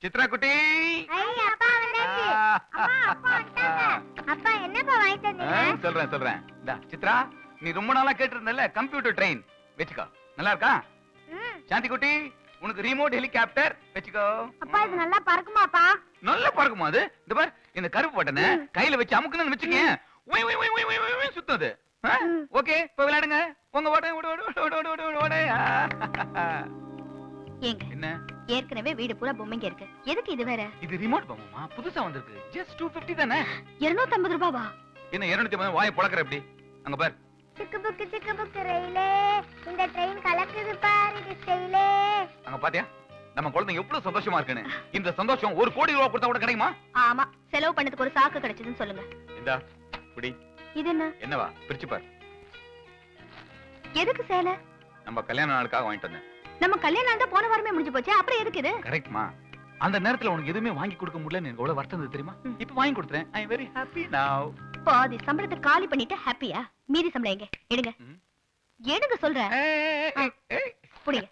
சித்ரா குட்டி. அப்பா வந்தாச்சு. அம்மா அப்பா வந்துட்டாங்க. அப்பா என்னப்பா வாங்கிட்டு வந்தீங்க? சொல்றேன். டா சித்ரா, நீ ரொம்ப நாளா கேட்டிருந்தல கம்ப்யூட்டர் ட்ரெயின் வெச்சுக்கோ. நல்லா இருக்கா? சாந்தி குட்டி, உனக்கு ரிமோட் ஹெலிகாப்டர் வெச்சுக்கோ. அப்பா இது நல்லா பறக்குமாப்பா? நல்லா பறக்குமா அது? இந்த பார், இந்த கருப்பு பட்டனை கையில வச்சு அமுக்குன்னு வெச்சுக்கேன். ஒய் ஒய் ஒய் ஒய் ஒய் ஒய் சுத்துது. ஓகே, போய் விளையாடுங்க. போங்க, ஓட. ஏங்க என்ன? ஏற்கனவே வீடு பூரா பொம்மைங்க இருக்கு. எதுக்கு இது வேற? இது ரிமோட் பொம்மைமா, புதுசா வந்திருக்கு. ஜஸ்ட் 250 தானே. 250 ரூபாவா? என்ன 250 வாயை பொளக்குற எப்படி? அங்க பார். சிக்கு புக்கு ரயிலே, இந்த ட்ரெயின் கலக்குது பாரு இது ஸ்டைலே. அங்க பாத்தியா? நம்ம குழந்தைங்க எவ்வளவு சந்தோஷமா இருக்குன்னு. இந்த சந்தோஷம் 1 கோடி ரூபாய் கொடுத்தா கூட கிடைக்குமா? ஆமா, செலவு பண்ணதுக்கு ஒரு சாக்கு கிடைச்சதுன்னு சொல்லுங்க. இந்தா குடி. இது என்ன? என்னவா? பிரிச்சு பார். எதுக்கு சேலை? நம்ம கல்யாண நாளுக்காக வாங்கிட்டு வந்தேன். நம்ம கல்யாணம் நாள் தான் போன வாரமே முடிஞ்சு போச்சு. அப்புறம் எதுக்கு இது? கரெக்ட்மா. அந்த நேரத்துல உனக்கு எதுவுமே வாங்கி கொடுக்க முடியலன்னு எனக்கு எவ்வளவு வருத்தம் இருந்தது தெரியுமா? இப்ப வாங்கி கொடுத்தேன். ஐ அம் வெரி ஹாப்பி நவ. பாதி சம்பளத்தை காலி பண்ணிட்டு ஹாப்பியா? மீதி சம்பளம் எங்க? எடுங்க. எடுங்க சொல்றேன். புடிங்க.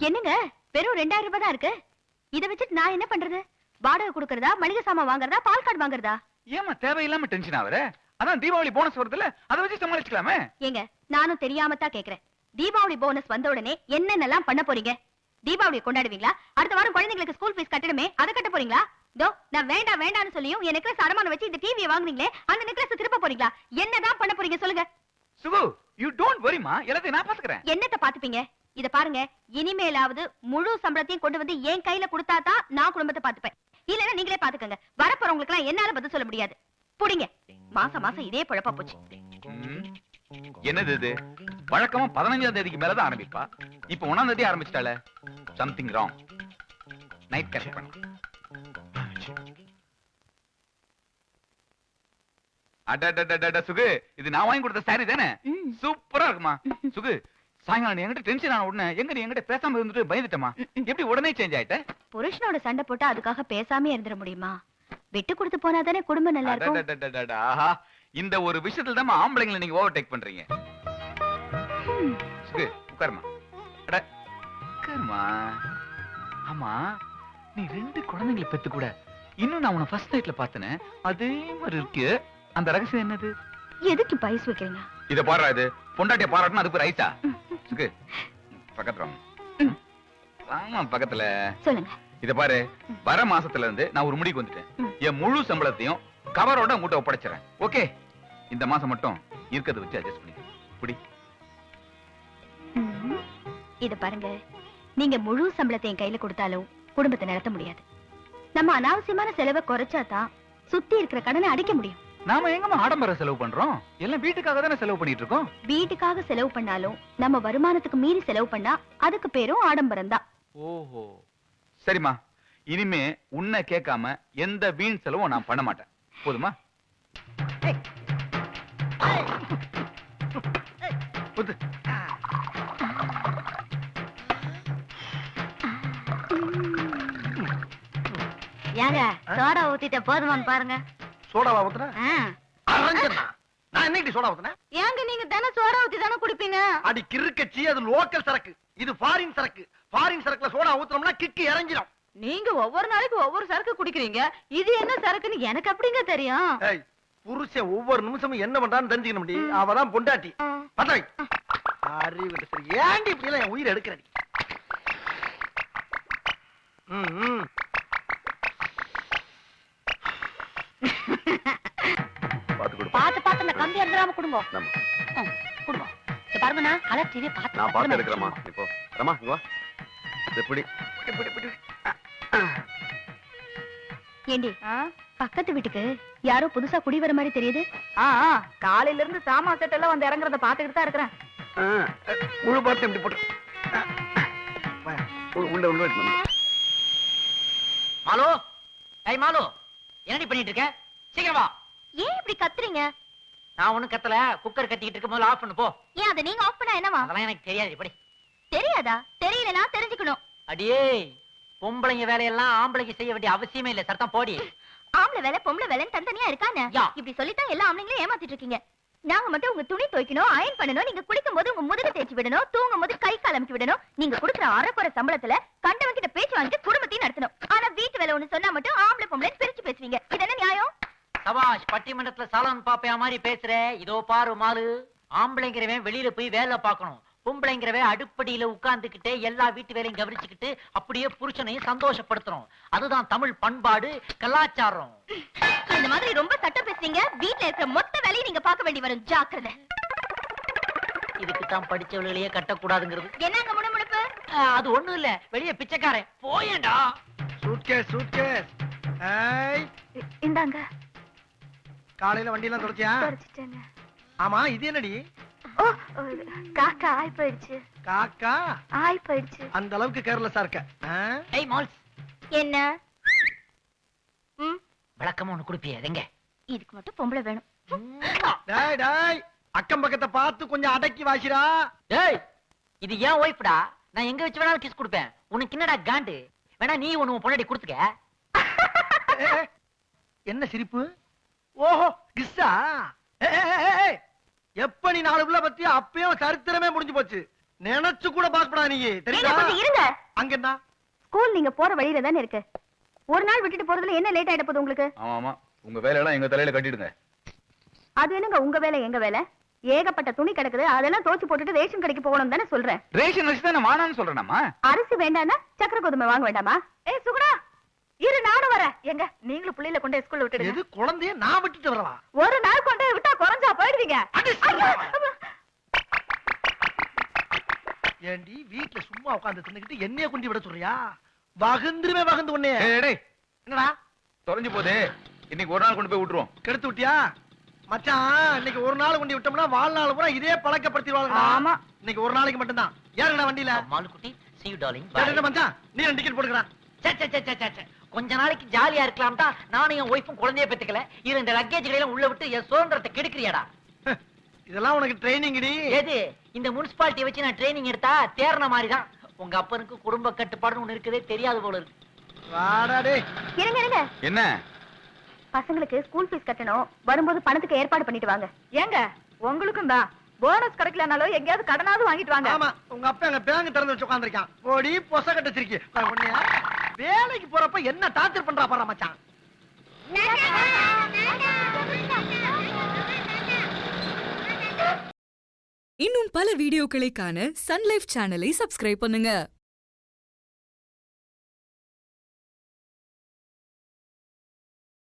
என்னங்க வெறும் 2000 ரூபாய் தான் இருக்கு. இத வச்சுட்டு நான் என்ன பண்றது? வாடகை கொடுக்கறதா, மளிகை சாமான் வாங்குறதா, பால் கார்டு வாங்குறதா? ஏமா தேவையில்லாம டென்ஷன் ஆவற? அதான் தீபாவளி போனஸ் வருதுல, அத வச்சு சமாளிச்சுக்கலாமே. ஏங்க நானும் தெரியாம தான் கேக்குறேன். தீபாவளி போனஸ் வந்த உடனே என்னென்னலாம் பண்ண போறீங்க? தீபாவளியை கொண்டாடுவீங்களா? அடுத்த வாரம் குழந்தைங்களுக்கு ஸ்கூல் ஃபீஸ் கட்டணுமே, அத கட்ட போறீங்களா? தோ நான் வேண்டாம்னு சொல்லியும் என் நெக்லஸ் அடமானம் வச்சு இந்த டிவியை வாங்குனீங்களே, அந்த நெக்லஸ் திருப்ப போறீங்களா? என்னதான் பண்ண போறீங்க சொல்லுங்க. சுகு, you don't worry மா, எல்லாத்தையும் நான் பாத்துக்கறேன். என்னத்த பாத்துப்பீங்க? இத பாருங்க, இனிமேலாவது முழு சம்பளத்தையும் கொண்டு வந்து என் கையில கொடுத்தாதான் நான் குடும்பத்தை பாத்துப்பேன். இல்லன்னா நீங்களே பாத்துக்கங்க. வரப்போறவங்களுக்கு எல்லாம் என்னால பதில் சொல்ல முடியாது. புடிங்க. மாசம் மாசம் இதே பொழப்பா போச்சு. என்னது இது? வழக்கமா 15ஆம் தேதிக்கு மேல தான் ஆரம்பிப்பா. இப்போ 1ஆம் தேதி ஆரம்பிச்சிட்டாளே. Something wrong. நைட் கரெக்ட் பண்ணு. அடடடடட சுகு, இது நான் வாங்கி கொடுத்த சாரி தானே? சூப்பரா இருக்குமா? சுகு, சாயங்காலம் என்கிட்ட டென்ஷன் ஆன உடனே எங்க நீ என்கிட்ட பேசாம இருந்துட்டு பயந்துட்டமா? எப்படி உடனே சேஞ்ச் ஆயிட்ட? புருஷனோட சண்டை போட்டா அதுக்காக பேசாம இருந்துட முடியுமா? விட்டு கொடுத்து போனாதானே குடும்பம் நல்லா இருக்கும். ஆஹா, இந்த ஒரு விஷயத்துல தான் ஆம்பளைங்களை நீங்க ஓவர்டேக் பண்றீங்க. சுகு, உட்காருமா. அட உட்காருமா. ஆமா, நீ 2 குழந்தைகளை பெத்து கூட இன்னும் நான் உன்னை ஃபர்ஸ்ட் நைட்ல பார்த்தனே, அதே மாதிரி இருக்கு. அந்த ரகசியம் என்னது? எதுக்கு பைஸ் வைக்கிறீங்க? இத பாரு, இது பொண்டாட்டிய பாராட்டணும் அதுக்கு ஒரு ஐசா. சுகு, பக்கத்துல ஆமா பக்கத்துல சொல்லுங்க. இத பாரு, வர மாசத்துல இருந்து நான் ஒரு முடிவுக்கு வந்துட்டேன். என் முழு சம்பளத்தையும் கவரோட உங்ககிட்ட ஒப்படைச்சிறேன். ஓகே? இந்த மாசம் மட்டும் இருக்கத வச்சு அட்ஜஸ்ட் பண்ணி புடி. இத பாருங்க, நீங்க முழு சம்பளத்தை என் கையில கொடுத்தாலும் குடும்பத்தை நடத்த முடியாது. நம்ம அனாவசியமான செலவை குறைச்சாதான் சுத்தி இருக்கிற கடனை அடைக்க முடியும். நாம எங்கம்மா ஆடம்பர செலவு பண்றோம்? எல்லாம் வீட்டுக்காக தானே செலவு பண்ணிட்டு இருக்கோம். வீட்டுக்காக செலவு பண்ணாலும் நம்ம வருமானத்துக்கு மீறி செலவு பண்ணா அதுக்கு பேரும் ஆடம்பரம் தான். ஓஹோ, சரிம்மா. இனிமே உன்னை கேட்காம எந்த வீண் செலவும் நான் பண்ண மாட்டேன். போதுமா? ஏங்க சோடா ஊத்திட்ட போதுமான்னு பாருங்க. சோடாவா ஊத்துன? நான் என்னைக்கு சோடா ஊத்துனேன்? ஏங்க நீங்க தானே சோடா ஊத்தி தானே குடிப்பீங்க? அடி கிறுக்கச்சி, அது லோக்கல் சரக்கு, இது ஃபாரின் சரக்கு. ஃபாரின் சரக்குல சோடா ஊத்துறோம்னா கிக்கு இறங்கிடும். நீங்க ஒவ்வொரு நாளைக்கு ஒவ்வொரு சரக்கு குடிக்கிறீங்க. இது என்ன சரக்குன்னு எனக்கு அப்படிங்க தெரியும்? ஏய், புருஷன் ஒவ்வொரு நிமிஷமும் என்ன பண்றான்னு தெரிஞ்சுக்கணும் முடி. அவதான் பொண்டாட்டி. பத்தவை அறிவு சரி. ஏன்டி இப்படி எல்லாம் என் உயிரை எடுக்கிறடி? பாத்து பாத்து இந்த கம்பி எடுத்துறாம குடுங்க. குடுங்க. பாருங்கண்ணா, கலர் டிவி பாத்து நான் பாத்து எடுக்கிறேம்மா. இப்போ ரமா இங்க வா. எப்படி? ஏண்டி, பக்கத்து வீட்டுக்கு யாரோ புதுசா குடி வர மாதிரி தெரியுது. காலையில இருந்து சாமான் செட் எல்லாம் வந்து இறங்குறத பாத்துக்கிட்டு தான் இருக்கிறேன். முழு பார்த்து எப்படி போட்டு உள்ள உள்ள. மாலு, ஏய் மாலு, என்னடி பண்ணிட்டு இருக்க? சீக்கிரம் வா. ஏன் இப்படி கத்துறீங்க? நான் ஒண்ணும் கத்தல, குக்கர் கத்திக்கிட்டு இருக்க முதல்ல ஆஃப் பண்ணு போ. ஏன் அதை நீங்க ஆஃப் பண்ணா என்னவா? அதெல்லாம் எனக்கு தெரியாது. இப்படி தெரியாதா? தெரியலனா தெரிஞ்சுக்கணும். அடியே, பொம்பளைங்க வேலையெல்லாம் ஆம்பளைங்க செய்ய வேண்டிய அவசியமே இல்ல. சத்தம் போடி. ஆம்பளை வேலை பொம்பளை வேலைன்னு தனித்தனியா இருக்கானே. இப்படி சொல்லித்தான் எல்லா ஆம்பளைங்களையும் ஏமாத்திட்டு இருக்கீங்க. நாங்க மட்டும் உங்க துணி துவைக்கணும், அயன் பண்ணணும், நீங்க குளிக்கும் போது உங்க முதுகு தேய்ச்சி விடணும், தூங்கும் போது கை கால் அமுக்கி விடணும். நீங்க கொடுக்குற அரைக்குறை சம்பளத்துல கண்டவன் கிட்ட பேச்சு வாங்கி குடும்பத்தையும் நடத்தணும். ஆனா வீட்டு வேலை ஒண்ணு சொன்னா மட்டும் ஆம்பளை பொம்பளை பிரிச்சு பேசுவீங்க. இது என்ன நியாயம்? சபாஷ், பட்டிமன்றத்துல சாலன் பாப்பையா மாதிரி பேசுற. இதோ பாரு மாலு, ஆம்பளைங்கிறவன் வெளியில போய் வேலை பார்க்கணும், பொம்பளைங்கிறவன் அடுப்படியில உட்கார்ந்துகிட்டே எல்லா வீட்டு வேலையும் கவனிச்சுக்கிட்டு அப்படியே புருஷனையும் சந்தோஷப்படுத்துறோம். அதுதான் தமிழ் பண்பாடு, கலாச்சாரம். இந்த மாதிரி ரொம்ப சட்டம் பேசுறீங்க, வீட்டுல இருக்கிற மொத்த வேலையை நீங்க பார்க்க வேண்டி வரும். ஜாக்கிரதை. இதுக்கு தான் படிச்சவர்களையே கட்டக்கூடாதுங்கிறது. என்னங்க முணுமுணுப்பு? அது ஒண்ணும் இல்ல, வெளியே பிச்சைக்காரன் போயேண்டா. Suitcase suitcase. ஏய், இந்தாங்க. காலையில வண்டியெல்லாம் தொடச்சியா? குறைச்சிட்டேங்க. ஆமா, இது என்னடி? ஓ, காக்கா ஆய் போயிடுச்சு. காக்கா ஆய் போயிடுச்சு. அந்த அளவுக்கு கேர்லெஸ்ஸா இருக்க. ஏய் மால்ஸ், என்ன? விளக்கமா ஒண்ணு குடுப்பியே எங்க? இதுக்கு மட்டும் பொம்பளை வேணும். டேய் டேய், அக்கம் பக்கத்தை பார்த்து கொஞ்சம் அடக்கி வாசிடா. டேய், இது ஏன் ஒய்ஃப்டா. நான் எங்க வச்சு வேணாலும் கிஸ் கொடுப்பேன். உனக்கு என்னடா காண்டு? வேணா நீ ஒண்ணு உன் பொண்டாட்டி கொடுத்துக்க. என்ன சிரிப்பு? ஓஹோ, கிஸ்ஸா? எப்ப நீ 4 புள்ள பத்தி அப்பயும் சரித்திரமே முடிஞ்சு போச்சு. நினைச்சு கூட பாக்கப்படா நீ. தெரியுதா? கொஞ்சம் இருங்க. அங்க என்ன? ஸ்கூல் நீங்க போற வழியில தானே இருக்கு. ஒரு நாள் விட்டுட்டு போறதுல என்ன லேட் ஆயிட போகுது உங்களுக்கு? ஆமா ஆமா, உங்க வேலையெல்லாம் எங்க தலையில கட்டிடுங்க. அது என்னங்க உங்க வேலை எங்க வேலை? ஏகப்பட்ட துணி கிடக்குது, அதெல்லாம் தோச்சு போட்டுட்டு ரேஷன் கடைக்கு போகணும் தானே சொல்றேன். ரேஷன் வச்சு தான் நான் வானான்னு சொல்றேனாமா? அரிசி வேண்டாம்னா சக்கரை கோதுமை வாங்க வேண்டாமா? ஏய் சுகுணா, இரு நானும் வரேன். எங்க நீங்களும் பிள்ளைல கொண்டு ஸ்கூல்ல விட்டுடுங்க. எது குழந்தைய நான் விட்டுட்டு வரவா? ஒரு நாள் கொண்டு விட்டா குறைஞ்சா போயிடுவீங்க. ஏண்டி வீட்டுல சும்மா உட்கார்ந்து தின்னுக்கிட்டு என்னைய கொண்டு விட சொல்றியா? வகுந்துருமே வகுந்து உன்னைய. டேய், என்னடா தொலைஞ்சு போதே. இன்னைக்கு ஒரு நாள் கொண்டு போய் விட்டுருவோம். கெடுத்து விட்டியா? மச்சான், இன்னைக்கு ஒரு நாள் கொண்டு விட்டோம்னா வாழ்நாள் பூரா இதே பழக்கப்படுத்திடுவாங்க. ஆமா. இன்னைக்கு ஒரு நாளைக்கு மட்டும் தான். ஏறுடா வண்டியில. மாலுக்குட்டி, see you darling. டேய் மச்சான், நீ 2 டிக்கெட் போடுங்கடா. கொஞ்ச நாளைக்கு ஜாலியா இருக்கலாம் தான் நானும் என் ஒய்ஃபும் குழந்தைய பெத்துக்கல. இது இந்த லக்கேஜ்களை எல்லாம் உள்ள விட்டு என் சுதந்திரத்தை கெடுக்கிறியாடா? இதெல்லாம் உனக்கு ட்ரைனிங் டி. எது? இந்த முனிசிபாலிட்டியை வச்சு நான் ட்ரைனிங் எடுத்தா தேர்ன மாதிரி தான். உங்க அப்பனுக்கு குடும்ப கட்டுப்பாடுன்னு ஒண்ணு இருக்குதே தெரியாது போல இருக்கு. வாடா டேய். இருங்க இருங்க. என்ன? பசங்களுக்கு ஸ்கூல் ஃபீஸ் கட்டணும். வரும்போது பணத்துக்கு ஏற்பாடு பண்ணிட்டு வாங்க. ஏங்க உங்களுக்கும் தான் போனஸ் கிடைக்கலனாலும் எங்கயாவது கடனாவது வாங்கிட்டு வாங்க. ஆமா, உங்க அப்பா அங்க பேங்க் திறந்து வச்சு உட்கார்ந்திருக்கான். போடி பொச கட்ட சிரிக்கி. உன்னைய வேலைக்கு போறப்ப என்ன டார்ச்சர் பண்றா பாரு மச்சான். இன்னும் பல வீடியோக்களை காண சன் லைஃப் சேனலை சப்ஸ்கிரைப் பண்ணுங்க.